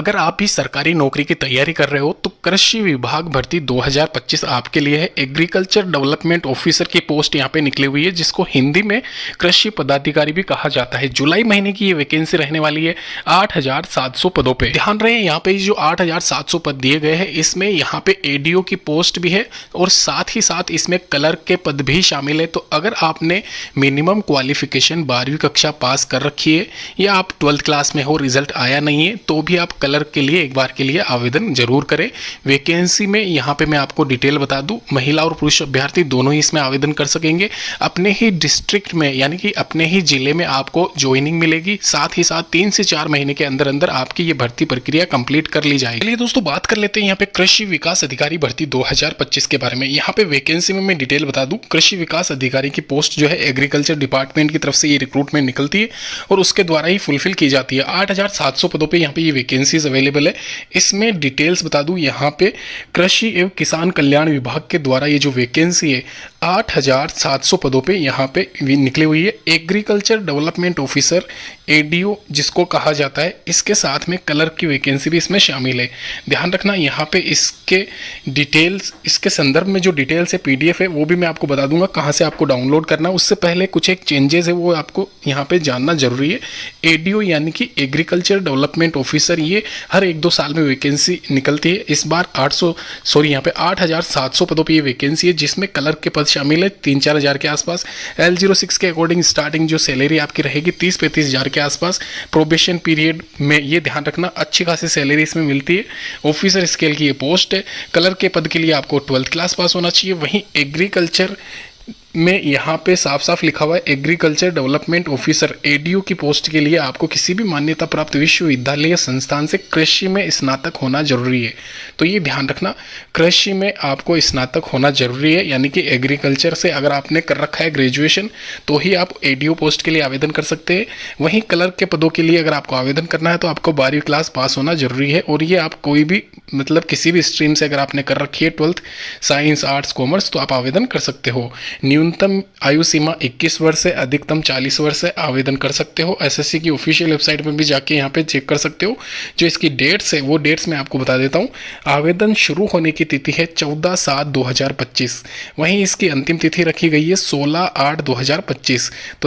अगर आप भी सरकारी नौकरी की तैयारी कर रहे हो तो कृषि विभाग भर्ती 2025 आपके लिए है। एग्रीकल्चर डेवलपमेंट ऑफिसर की पोस्ट यहाँ पे निकली हुई है, जिसको हिंदी में कृषि पदाधिकारी भी कहा जाता है। जुलाई महीने की ये वैकेंसी रहने वाली है 8700 पदों पे। ध्यान रहे यहाँ पे जो 8700 पद दिए गए हैं, इसमें यहाँ पे एडीओ की पोस्ट भी है और साथ ही साथ इसमें क्लर्क के पद भी शामिल है। तो अगर आपने मिनिमम क्वालिफिकेशन 12वीं कक्षा पास कर रखी है या आप 12th क्लास में हो, रिजल्ट आया नहीं है, तो भी आप क्लर्क के लिए एक बार के लिए आवेदन जरूर करें। वैकेंसी में यहाँ पे मैं आपको डिटेल बता दूं, महिला और पुरुष अभ्यर्थी दोनों ही इसमें आवेदन कर सकेंगे। अपने ही डिस्ट्रिक्ट में यानी कि अपने ही जिले में आपको ज्वाइनिंग मिलेगी। साथ ही साथ 3 से 4 महीने के अंदर अंदर आपकी ये भर्ती प्रक्रिया कंप्लीट कर ली जाएगी। चलिए दोस्तों, बात कर लेते हैं यहाँ पे कृषि विकास अधिकारी भर्ती 2025 के बारे में। यहाँ पे वैकेंसी में मैं डिटेल बता दूं, कृषि विकास अधिकारी की पोस्ट जो है एग्रीकल्चर डिपार्टमेंट की तरफ से ये रिक्रूटमेंट निकलती है और उसके द्वारा ही फुलफिल की जाती है। 8700 पदों पे यहाँ पे ये वैकेंसीज अवेलेबल है। इसमें डिटेल्स बता दूं, यहाँ पे कृषि एवं किसान कल्याण विभाग के द्वारा ये जो वैकेंसी है 8700 पदों पे यहाँ पे निकली हुई है। एग्रीकल्चर डेवलपमेंट ऑफिसर एडीओ जिसको कहा जाता है, इसके साथ में क्लर्क की वैकेंसी भी इसमें शामिल है। ध्यान रखना, यहाँ पे इसके डिटेल्स, इसके संदर्भ में जो डिटेल्स है पीडीएफ है वो भी मैं आपको बता दूंगा कहाँ से आपको डाउनलोड करना। उससे पहले कुछ एक चेंजेस है वो आपको यहाँ पे जानना जरूरी है। एडीओ यानी कि एग्रीकल्चर डेवलपमेंट ऑफिसर, ये हर 1-2 साल में वैकेंसी निकलती है। इस बार 8700 पदों पर ये वैकेंसी है, जिसमें क्लर्क के पद शामिल है 3-4 हज़ार के आसपास। L06 के अकॉर्डिंग स्टार्टिंग जो सैलरी आपकी रहेगी 30-35 हज़ार के आसपास। प्रोबेशन पीरियड में ये ध्यान रखना अच्छी खासी सैलरी इसमें मिलती है। ऑफिसर स्केल की ये पोस्ट है। क्लर्क के पद के लिए आपको 12th क्लास पास होना चाहिए। वहीं एग्रीकल्चर में यहाँ पे साफ साफ लिखा हुआ है एग्रीकल्चर डेवलपमेंट ऑफिसर एडीओ की पोस्ट के लिए आपको किसी भी मान्यता प्राप्त विश्वविद्यालय या संस्थान से कृषि में स्नातक होना जरूरी है। तो ये ध्यान रखना, कृषि में आपको स्नातक होना जरूरी है, यानी कि एग्रीकल्चर से अगर आपने कर रखा है ग्रेजुएशन तो ही आप एडीओ पोस्ट के लिए आवेदन कर सकते हैं। वहीं क्लर्क के पदों के लिए अगर आपको आवेदन करना है तो आपको 12वीं क्लास पास होना जरूरी है। और ये आप कोई भी मतलब किसी भी स्ट्रीम से अगर आपने कर रखी है 12th, साइंस, आर्ट्स, कॉमर्स, तो आप आवेदन कर सकते हो। न्यूनतम आयु सीमा 21 वर्ष से अधिकतम 40 वर्ष से आवेदन कर सकते हो। एसएससी की ऑफिशियल वेबसाइट पर भी जाके यहाँ पे चेक कर सकते हो। जो इसकी डेट्स है वो डेट्स मैं आपको बता देता हूँ। आवेदन शुरू होने की तिथि है 14/7/2025। वहीं इसकी अंतिम तिथि रखी गई है 16/8/2025। तो